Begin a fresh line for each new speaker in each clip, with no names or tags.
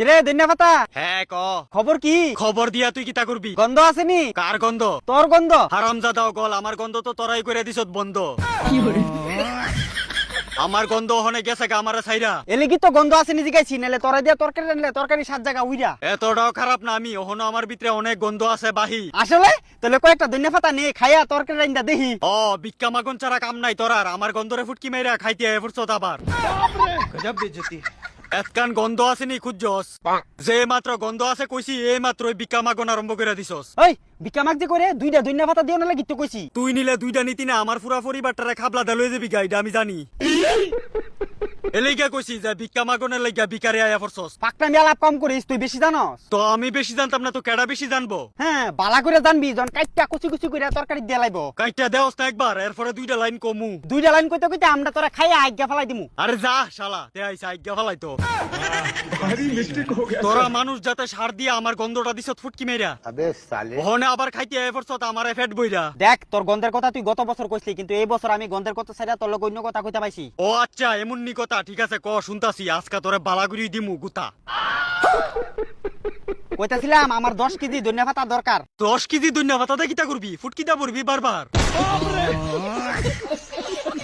কিরে দৈন্যা পাতা,
হ্যাঁ ক
খবর কি?
খবর দিয়া তুই কিতা করবি?
গন্ধ আসেনি?
কার গন্ধ?
তোর গন্ধ।
হারামজাদা গল, আমার গন্ধ তো তোরাই করে দিছত বন্ধ। আমার গন্ধ ওখানে গেছে গা আমারে ছাইরা।
এলিগি তো গন্ধ আসেনি জিগাইছি, নালে তোরা দিয়া তরকারি রানলে তরকারি 7 জায়গা উইরা।
এতটাও খারাপ না আমি, ওখানে আমার ভিতরে অনেক গন্ধ আছে বাহি।
আসলে তাহলে কয়েকটা দৈন্যা পাতা নিয়ে খাইয়া তরকারি রান্দা দেখি।
ও ভিক্ষা মাগন ছাড়া কাম নাই তোরার, আমার গন্ধরে ফুটকি মেরা খাইতে ফুটছত আবার।
गजब बेइज्जती है।
এতকান গন্ধ আসেনি খুঁজছস? যে মাত্র গন্ধ আছে কইছি এই মাত্র ভিক্ষা মাগন আরম্ভ করে দিছস।
ওই ভিক্ষা মাগ যে করে দুইটা দৈন্যা পাতা দিও নালে গিতো কইছি।
তুই নিলে দুইটা নীতি না, আমার পুরা পরিবারটারে খাবলা দা লয়ে যাবি গাইডা আমি জানি। এলাইগা কইছি যে ভিক্ষা মাগনের লাইগা ভিকারে আয়া পড়ছস।
পাকটা মেলা কম করিস, তুই বেশি জানস।
তো আমি বেশি জানতাম না তো কেডা বেশি জানবো?
হ্যাঁ বালা করে জানবি, জন কাইটটা কুচি কুচি করে তরকারি দিয়া লাইবো।
কাইটা দেওস না একবার, এরপরে দুইটা লাইন কমু।
দুইটা লাইন কইতে কইতে আমরা তোরা খাইয়া আজ্ঞা ফেলাই দিমু।
আরে যা শালা, তে আইসা আজ্ঞা ফালাইতো।
भारी मिस्टेक हो गया।
তোরা মানুষ যাতে সার দিয়া আমার গন্ধটা দিছত ফুটকি মেরা।
अबे साले।
ওহনে আবার খাইতে আয়া পড়ছত আমারে ফেট বইরা।
দেখ তোর গন্ধের কথা তুই গত বছর কইছিলি, কিন্তু এই বছর আমি গন্ধের কথা ছাড়া তোর লগে অন্য কথা কইতে পাইছি।
ও আচ্ছা এমন নি কথা, ঠিক আছে ক শুনতাছি। আজকা তোরে বালাগুড়ি দিমু গুতা।
কইতাছিলাম আমার 10 কেজি ধনিয়া পাতা দরকার।
10 কেজি দুনিয়া ভাতাতে কিতা করবি? ফুটকিটা পড়বি বারবার।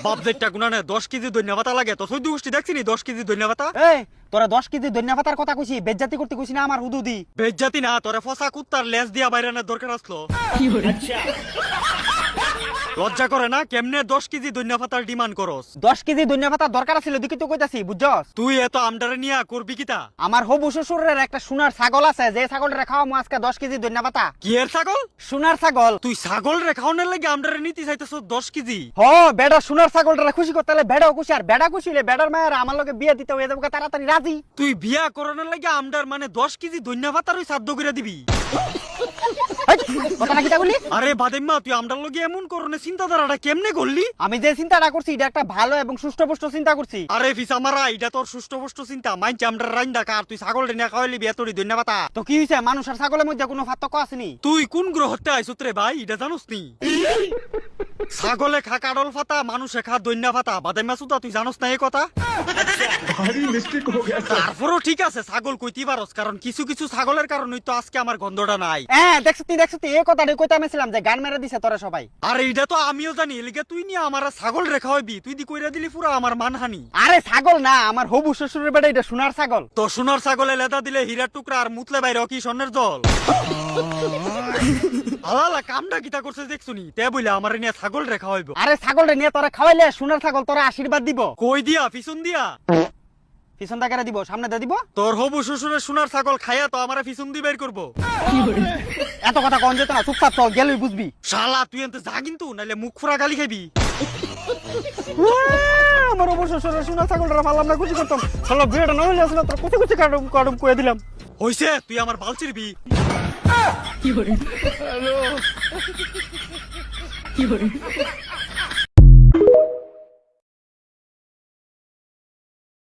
বাপ যেটা গুনানে 10 কেজি দুনিয়া ভাতা লাগে তো সৈদু গোষ্ঠী দেখছিনি 10 কেজি দুনিয়া ভাতা?
এই তোরা 10 কেজি ধনিয়া পাতার কথা কইছি, বেজ্জাতি করতে কইছি না আমার হুদুদি।
বেজ্জাতি না, তোরে ফসা কুত্তার লেজ দিয়া বাইরানোর দরকার আসলো। লজ্জা করে না? কেমনে 10 কেজি দুনিয়া ভাতার ডিমান্ড করস?
10 কেজি ধনিয়া পাতা দরকার ছিল দেখি তো কইতাছি, বুঝছস?
তুই এত আমদারে নিয়া করবি কিতা?
আমার হবু শ্বশুরের একটা সোনার ছাগল আছে, যে ছাগলটা খাওয়ামু আজকে 10 কেজি ধনিয়া পাতা।
কি এর ছাগল?
সোনার ছাগল।
তুই ছাগল রে খাওয়ানোর লাগে আমদারে নিতে চাইতেছ 10 কেজি?
হ বেড়া সোনার ছাগলটা খুশি করতে হলে বেড়াও খুশি, আর বেড়া খুশি হলে বেড়ার মায়ের আমার লগে বিয়ে দিতে হয়ে যাবো তাড়াতাড়ি রাজি।
তুই বিয়া করানোর লাগে আমদার মানে 10 কেজি দুনিয়া ভাতারই সাধ্য করে দিবি?
হেই, কথা না কিতা বলি?
আরে বাদেম্মা, তুই আমদার লগে এমন করনে চিন্তাধারাটা কেমনে করলি?
আমি যে চিন্তাটা করছি এটা একটা ভালো এবং সুষ্ঠুপুষ্ট চিন্তা করছি।
আরে ফিসা মারা, এটা তোর সুষ্ঠপুষ্ট চিন্তা। মাইন আমদার রাইন্দা কার, তুই ছাগল রে নিয়া খাওয়াইলি এতরি ধনিয়া ভাতা।
তো কি হইছে, মানুষ আর ছাগলের মধ্যে কোনো পার্থক্য আসেনি?
তুই কোন গ্রহতে আইছত রে ভাই, এটা জানোস নি? ছাগলে খা কাডল ফাতা, মানুষে খা দৈন্যা ফাতা। বাদাইমা সুদা, তুই জানোস না এই কথা?
भारी मिस्टेक हो गया।
তারপরও ঠিক আছে ছাগল কইতে পারস, কারণ কিছু কিছু ছাগলের কারণেই তো আজকে আমার গন্ধটা নাই।
হ্যাঁ দেখছতি এই কথাটা কইতে আমেছিলাম যে গান মেরে দিছে তোরা সবাই।
আর এইটা তো আমিও জানি, এলিগে তুই নিয়ে আমার ছাগল রেখা হইবি, তুই দি কইরা দিলি পুরা আমার মানহানি।
আরে ছাগল না, আমার হবু শ্বশুরের বেটা, এটা সোনার ছাগল।
তো সোনার ছাগলে লেদা দিলে হীরার টুকরা, আর মুতলে বাইরে কি স্বর্ণের জল। আলালা কামটা কিতা করছে দেখছুনি, তে বইলে আমার নিয়ে ছাগল রেখা হইব।
আরে ছাগলটা নিয়ে তোরা খাওয়াইলে সোনার ছাগল তোরা আশীর্বাদ দিব।
কই দিয়া? পিছন দিয়া?
পিছন দাগারে দিব, সামনে দা দিব।
তোর হবু শ্বশুরের সোনার ছাগল খাইয়া তো আমার পিছন দিয়ে বের করবো।
এত কথা কন যেত না, চুপচাপ চল, গেলই বুঝবি।
শালা তুই এনতে যা, কিন্তু নাইলে মুখ ফুরা গালি খাবি।
আমার হবু শ্বশুরের সোনার ছাগলটা পারলাম না খুশি করতাম, শালা বিয়েটা না হইলে আসলে তোর কুচি কুচি কাটুম কাটুম কয়ে দিলাম।
হইছে, তুই আমার বাল চিরবি।
কি করে